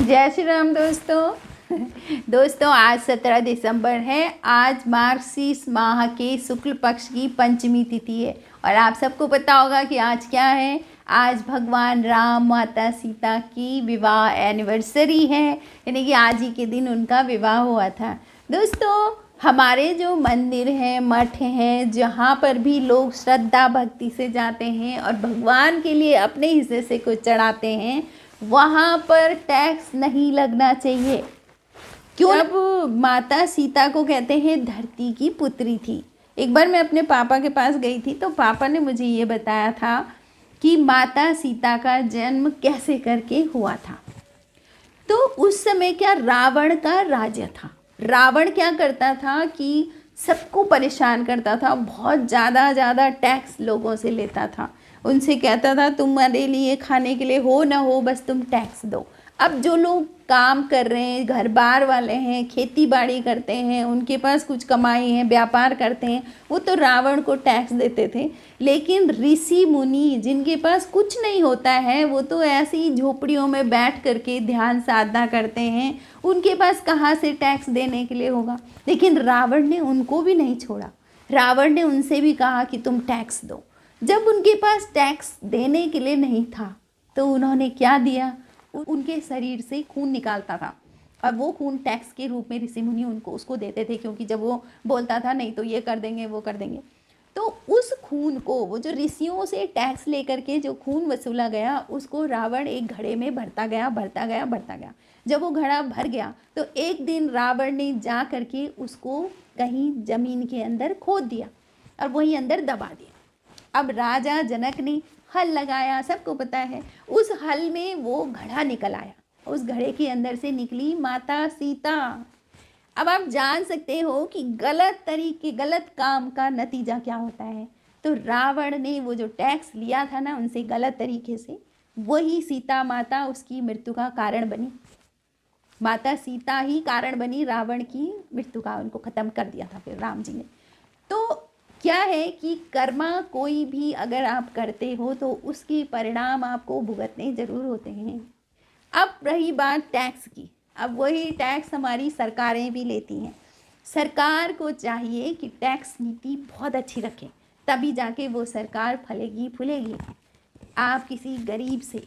जय श्री राम दोस्तों आज 17 दिसंबर है। आज मार्गशीर्ष माह के शुक्ल पक्ष की पंचमी तिथि है और आप सबको पता होगा कि आज क्या है। आज भगवान राम माता सीता की विवाह एनिवर्सरी है, यानी कि आज ही के दिन उनका विवाह हुआ था। दोस्तों हमारे जो मंदिर हैं, मठ हैं, जहाँ पर भी लोग श्रद्धा भक्ति से जाते हैं और भगवान के लिए अपने हिस्से से कुछ चढ़ाते हैं, वहाँ पर टैक्स नहीं लगना चाहिए। क्यों? जब माता सीता को कहते हैं धरती की पुत्री थी। एक बार मैं अपने पापा के पास गई थी तो पापा ने मुझे ये बताया था कि माता सीता का जन्म कैसे करके हुआ था। तो उस समय क्या रावण का राज्य था। रावण क्या करता था कि सबको परेशान करता था, बहुत ज़्यादा टैक्स लोगों से लेता था। उनसे कहता था तुम्हारे लिए खाने के लिए हो ना हो, बस तुम टैक्स दो। अब जो लोग काम कर रहे हैं, घर बार वाले हैं, खेती बाड़ी करते हैं, उनके पास कुछ कमाई है, व्यापार करते हैं, वो तो रावण को टैक्स देते थे। लेकिन ऋषि मुनि जिनके पास कुछ नहीं होता है, वो तो ऐसी झोपड़ियों में बैठ करके ध्यान साधना करते हैं, उनके पास कहाँ से टैक्स देने के लिए होगा। लेकिन रावण ने उनको भी नहीं छोड़ा। रावण ने उनसे भी कहा कि तुम टैक्स दो। जब उनके पास टैक्स देने के लिए नहीं था तो उन्होंने क्या दिया, उनके शरीर से खून निकालता था और वो खून टैक्स के रूप में ऋषि मुनि उनको उसको देते थे, क्योंकि जब वो बोलता था नहीं तो ये कर देंगे वो कर देंगे, तो उस खून को, वो जो ऋषियों से टैक्स लेकर के जो खून वसूला गया, उसको रावण एक घड़े में भरता गया। जब वो घड़ा भर गया तो एक दिन रावण ने जा करके उसको कहीं जमीन के अंदर खोद दिया और वहीं अंदर दबा दिया। अब राजा जनक ने हल लगाया, सबको पता है, उस हल में वो घड़ा निकल आया, उस घड़े के अंदर से निकली माता सीता। अब आप जान सकते हो कि गलत काम का नतीजा क्या होता है। तो रावण ने वो जो टैक्स लिया था ना उनसे गलत तरीके से, वही सीता माता उसकी मृत्यु का कारण बनी। माता सीता ही कारण बनी रावण की मृत्यु का, उनको खत्म कर दिया था फिर राम जी ने। तो क्या है कि कर्मा कोई भी अगर आप करते हो तो उसके परिणाम आपको भुगतने ज़रूर होते हैं। अब रही बात टैक्स की, अब वही टैक्स हमारी सरकारें भी लेती हैं। सरकार को चाहिए कि टैक्स नीति बहुत अच्छी रखें, तभी जाके वो सरकार फलेगी फूलेगी। आप किसी गरीब से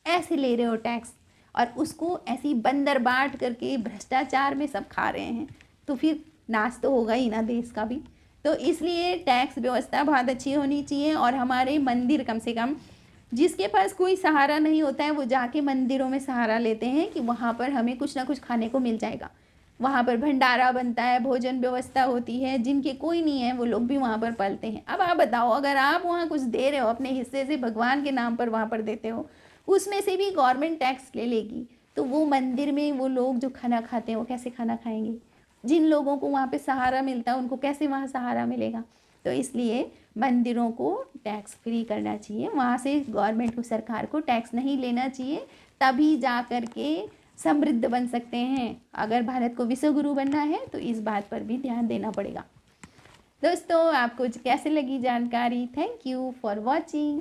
ऐसे ले रहे हो टैक्स और उसको ऐसी बंदर बाट करके भ्रष्टाचार में सब खा रहे हैं, तो फिर नाश तो होगा ही ना देश का भी। तो इसलिए टैक्स व्यवस्था बहुत अच्छी होनी चाहिए। और हमारे मंदिर, कम से कम जिसके पास कोई सहारा नहीं होता है वो जाके मंदिरों में सहारा लेते हैं कि वहाँ पर हमें कुछ ना कुछ खाने को मिल जाएगा। वहाँ पर भंडारा बनता है, भोजन व्यवस्था होती है। जिनके कोई नहीं है वो लोग भी वहाँ पर पलते हैं। अब आप बताओ, अगर आप वहाँ कुछ दे रहे हो अपने हिस्से से, भगवान के नाम पर वहाँ पर देते हो, उसमें से भी गवर्नमेंट टैक्स ले लेगी, तो वो मंदिर में वो लोग जो खाना खाते हैं वो कैसे खाना खाएंगे। जिन लोगों को वहाँ पे सहारा मिलता है उनको कैसे वहाँ सहारा मिलेगा। तो इसलिए मंदिरों को टैक्स फ्री करना चाहिए, वहाँ से गवर्नमेंट को, सरकार को टैक्स नहीं लेना चाहिए, तभी जा कर के समृद्ध बन सकते हैं। अगर भारत को विश्व गुरु बनना है तो इस बात पर भी ध्यान देना पड़ेगा। दोस्तों आपको कैसे लगी जानकारी? Thank you for watching.